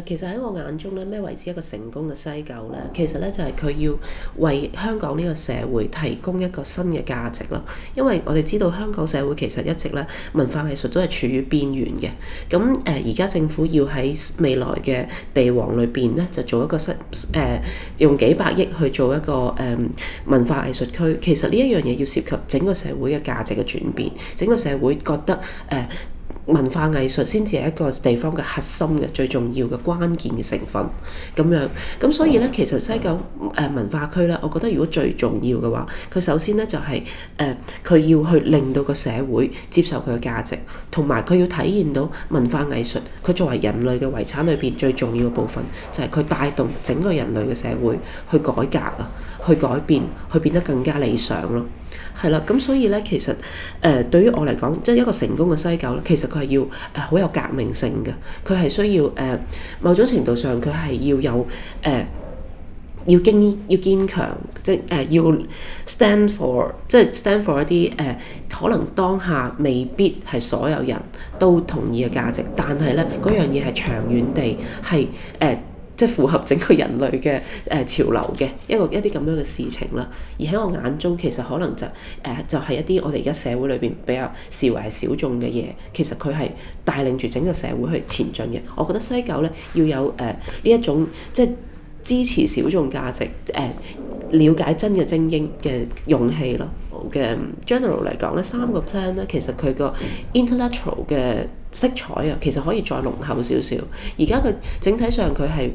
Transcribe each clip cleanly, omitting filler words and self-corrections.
其實喺我眼中咧，咩為之一個成功嘅西九咧？其實咧就係佢要為香港呢個社會提供一個新嘅價值咯。因為我哋知道香港社會其實一直咧文化藝術都係處於邊緣嘅。咁而家政府要喺未來嘅地王裏邊咧，就做一個用幾百億去做一個文化藝術區。其實呢一樣嘢要涉及整個社會嘅價值嘅轉變，整個社會覺得文化藝術先至係一個地方嘅核心嘅最重要嘅關鍵嘅成分咁樣。咁所以咧，其實西九文化區咧，我覺得如果最重要嘅話，佢首先咧就係佢要去令到個社會接受佢嘅價值，同埋佢要體現到文化藝術佢作為人類嘅遺產裏邊最重要嘅部分，就係佢帶動整個人類嘅社會去改革啊，去改變，去變得更加理想咯。係啦，咁所以咧，其實對於我嚟講，即係一個成功嘅西九咧，其實佢係要好有革命性嘅，佢係需要某種程度上佢係要有要堅強，即係要 stand for 一啲可能當下未必係所有人都同意嘅價值，但係咧嗰樣嘢係長遠地係即係符合整個人類嘅潮流嘅一啲咁樣嘅事情啦。而喺我眼中，其實可能就係一啲我哋而家社會裏邊比較視為係小眾嘅嘢，其實佢係帶領住整個社會去前進嘅。我覺得西九咧要有呢一種即係支持小眾價值，了解真嘅精英嘅勇氣咯。嘅 general 嚟講咧，3個 plan 咧，其實佢個 intellectual 嘅色彩啊，其實可以再濃厚少少。而家佢整體上佢係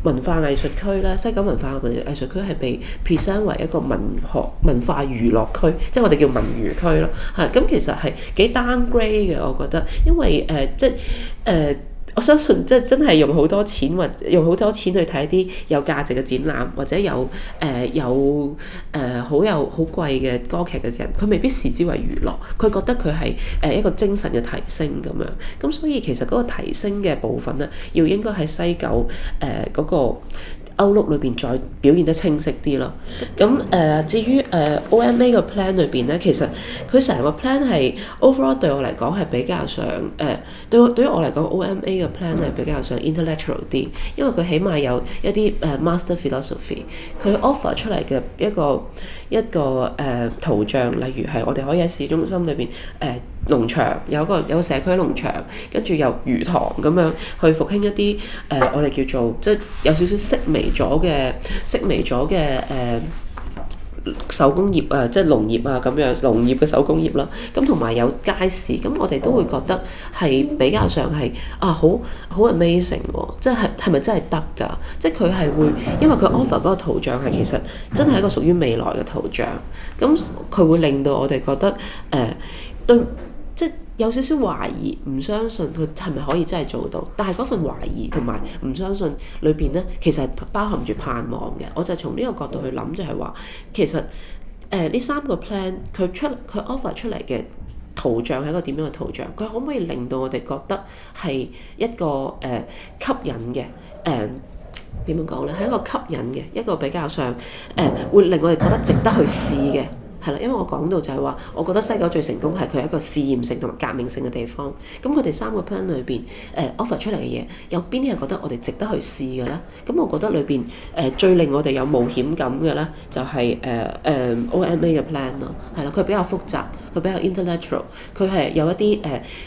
文化藝術區咧，西九文化藝術區係被 present 為一個文化娛樂區，即係我哋叫文娛區咯。咁其實係幾 downgrade 嘅，我覺得，因為我相信即係真係用好多錢去睇一啲有價值嘅展覽，或者有好貴嘅歌劇嘅人，佢未必視之為娛樂，佢覺得佢係一個精神嘅提升咁樣。咁所以其實嗰個提升嘅部分咧，應該喺西九嗰個Outlook 裏邊再表現得清晰啲咯。咁至於OMA 個 plan 裏邊咧，其實佢成個 plan 係 overall 對我嚟講係比較上對於我嚟講 OMA 嘅 plan 係比較上 intellectual 啲，因為佢起碼有一啲master philosophy， 佢 offer 出嚟嘅一個圖像，例如係我哋可以喺市中心裏邊農場有個社區農場，跟住有魚塘咁樣去復興一啲我哋叫做即係有少少式微咗嘅手工業啊，即係農業啊咁樣，農業嘅手工業啦。咁同埋有街市，咁我哋都會覺得係比較上係好 amazing 喎，即係咪真係得㗎？即係佢係會，因為佢 offer 嗰個圖像係其實真係一個屬於未來嘅圖像，咁佢會令到我哋覺得對。即係有少少懷疑，唔相信佢係咪可以真係做到？但係嗰份懷疑同埋唔相信裏邊咧，其實係包含住盼望嘅。我就從呢個角度去諗，就係話其實呢3個 plan 佢 offer 出嚟嘅圖像係一個點樣嘅圖像？佢可唔可以令到我哋覺得係一個吸引嘅點樣講咧？係一個吸引嘅一個比較上會令我哋覺得值得去試嘅。係啦，因為我講到就係話，我覺得西九最成功係佢係一個試驗性同埋革命性嘅地方。咁佢哋3個 plan 裏邊offer 出嚟嘅嘢，有邊啲係覺得我哋值得去試嘅咧？咁我覺得裏邊最令我哋有冒險感嘅咧，就係OMA 嘅 plan 咯。係啦，佢比較複雜，佢比較 intellectual， 佢係有一啲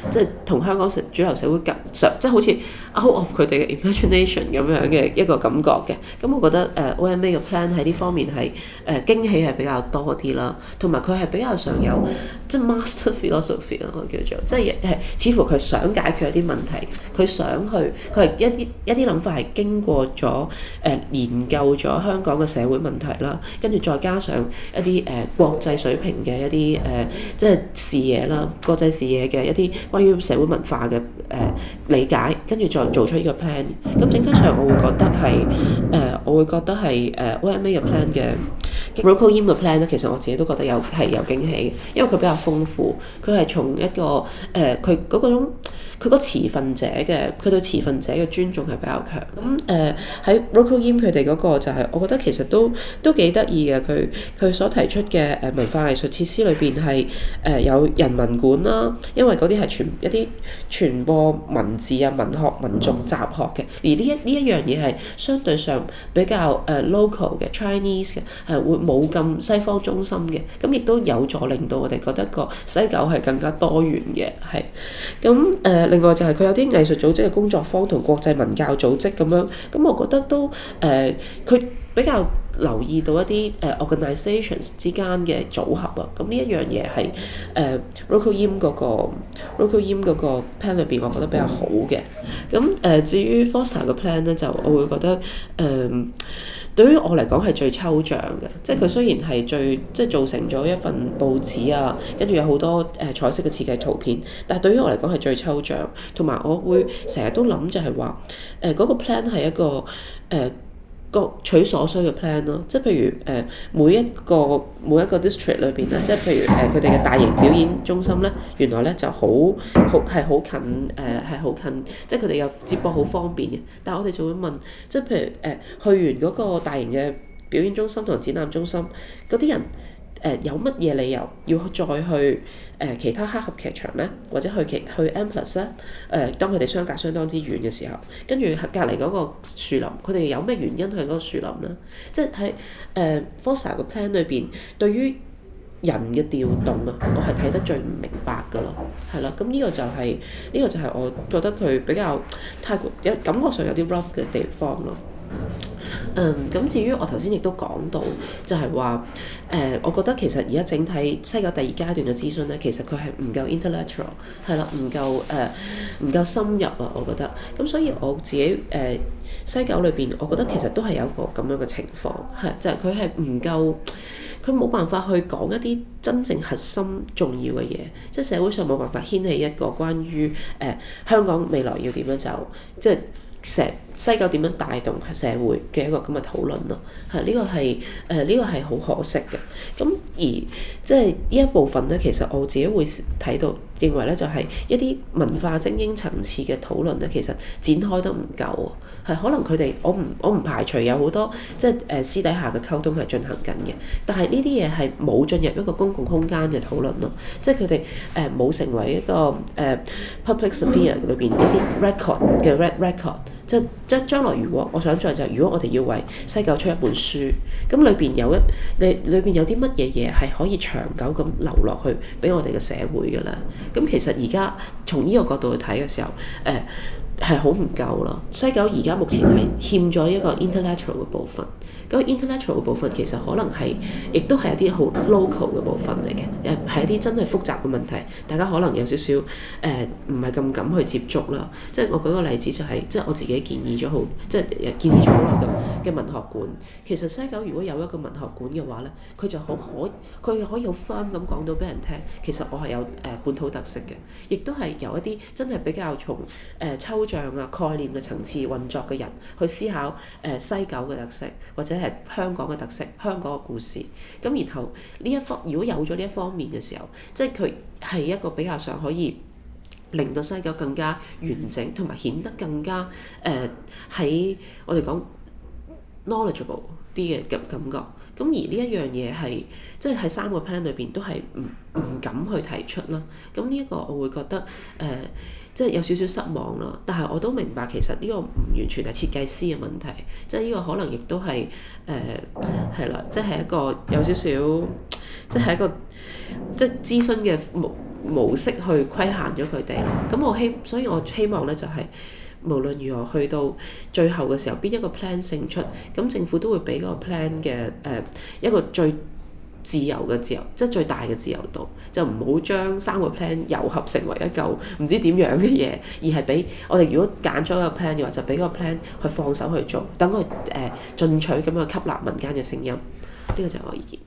即係同香港主流社會即係好似 out of 佢哋嘅 imagination 咁樣嘅一個感覺嘅。咁我覺得OMA 嘅 plan 喺呢方面係驚喜係比較多啲啦。同埋佢係比較上有即係 master philosophy 啊，我叫做即係似乎佢想解決一啲問題，佢係一啲諗法係經過咗研究咗香港嘅社會問題啦，跟住再加上一啲國際水平嘅一啲即係視野啦，國際視野嘅一啲關於社會文化嘅理解，跟住再做出呢個 plan。咁整體上我會覺得係OMA 嘅 plan 嘅。Rocco Yim 嘅 plan 咧，其實我自己都覺得係有驚喜嘅，因為佢比較豐富，佢係從一個佢嗰種佢個持份者嘅佢對持份者嘅尊重係比較強。咁喺 Local Yim 佢哋嗰個就係、我覺得其實都幾得意嘅。佢所提出嘅文化藝術設施裏邊係有人文館啦，因為嗰啲係一啲傳播文字啊、文學、民族雜學嘅，而呢一樣嘢係相對上比較local 嘅 Chinese 嘅，係會冇咁西方中心嘅，咁亦都有助令到我哋覺得個西九係更加多元嘅，係咁另外就係佢有啲藝術組織嘅工作坊同國際文教組織咁樣，咁我覺得都佢比較留意到一啲organizations 之間嘅組合啊，咁呢一樣嘢係Local Yim 嗰個 plan 裏邊，我覺得比較好嘅。咁至於 Foster 嘅 plan 咧，就我會覺得對於我嚟講係最抽象嘅，即係佢雖然係即係做成咗一份報紙啊，跟住有好多彩色嘅設計圖片，但係對於我嚟講係最抽象，同埋我會成日都諗就係話嗰個 plan 係一個各取所需嘅 plan 咯，即係譬如每一個 district 裏邊咧，即係譬如佢哋嘅大型表演中心咧，原來咧就好近即係佢哋有接駁好方便嘅。但係我哋就會問，即係譬如去完嗰個大型嘅表演中心同展覽中心嗰啲人。有乜嘢理由要再去其他黑盒劇場咧，或者去 M+ 咧？當佢哋相隔相當之遠嘅時候，跟住隔離嗰個樹林，佢哋有咩原因去嗰個樹林咧？即係喺Foster 個 plan 裏邊，對於人嘅調動啊，我係睇得最唔明白㗎咯，係啦。咁呢個就係我覺得佢比較太過有感覺上有啲 rough 嘅地方咯。咁至於我頭先亦都講到，就係話我覺得其實而家整體西九第二階段嘅諮詢咧，其實佢係唔夠 intellectual， 係啦，唔夠深入啊，我覺得。咁所以我自己西九裏邊，我覺得其實都係有一個咁樣嘅情況，係就係佢係唔夠。佢冇辦法去講一啲真正核心重要嘅嘢，即係社會上冇辦法掀起一個關於香港未來要點樣走，即係西九點樣帶動社會嘅一個咁嘅討論咯。係呢個係好可惜嘅。咁而即係呢一部分咧，其實我自己會睇到認為咧，就係一啲文化精英層次嘅討論咧，其實展開得唔夠啊。係可能佢哋我唔排除有好多即係私底下嘅溝通係進行緊嘅，但係呢啲嘢係冇進入一個公共空間嘅討論咯。即係佢哋冇成為一個public sphere 裏邊一啲 record 嘅 record。即係將來如果我想像就係，如果我哋要為西九出一本書，咁裏邊有啲乜嘢嘢係可以長久咁留落去俾我哋嘅社會嘅咧？咁其實而家從呢個角度去睇嘅時候，係好唔夠咯。西九而家目前係欠咗一個 intellectual 嘅部分。咁 intellectual 嘅部分其實可能係，亦都係一啲好 local 嘅部分嚟嘅，係一啲真係複雜嘅問題，大家可能有少少唔係咁敢去接觸啦。即係我舉個例子就係，即係我自己建議咗好耐嘅文學館。其實西九如果有一個文學館嘅話咧，佢就佢可以好 firm 咁講到俾人聽，其實我係有本土特色嘅，亦都係由一啲真係比較從抽象啊概念嘅層次運作嘅人去思考西九嘅特色，或者係香港嘅特色、香港嘅故事。咁然後如果有咗呢一方面嘅時候，即係佢係一個比較上可以令到西九更加完整，同埋顯得更加喺我哋講 knowledgeable 啲嘅感覺。咁而呢一樣嘢係即係喺3個 plan 裏邊都係唔敢去提出啦。咁呢一個我會覺得即係有少少失望咯。但係我都明白其實呢個唔完全係設計師嘅問題，即係呢個可能亦都係係啦，即係一個有少少即係一個即係諮詢嘅模式去規限咗佢哋。咁所以我希望咧就係，無論如何去到最後嘅時候，邊一個 plan 勝出，咁政府都會俾嗰個 plan 嘅一個最自由，即係最大嘅自由度，就唔好將3個 plan 糅合成為一嚿唔知點樣嘅嘢，而係俾我哋如果揀咗一個 plan 嘅話，就俾個 plan 去放手去做，等佢進取咁去吸納民間嘅聲音。呢個就係我意見。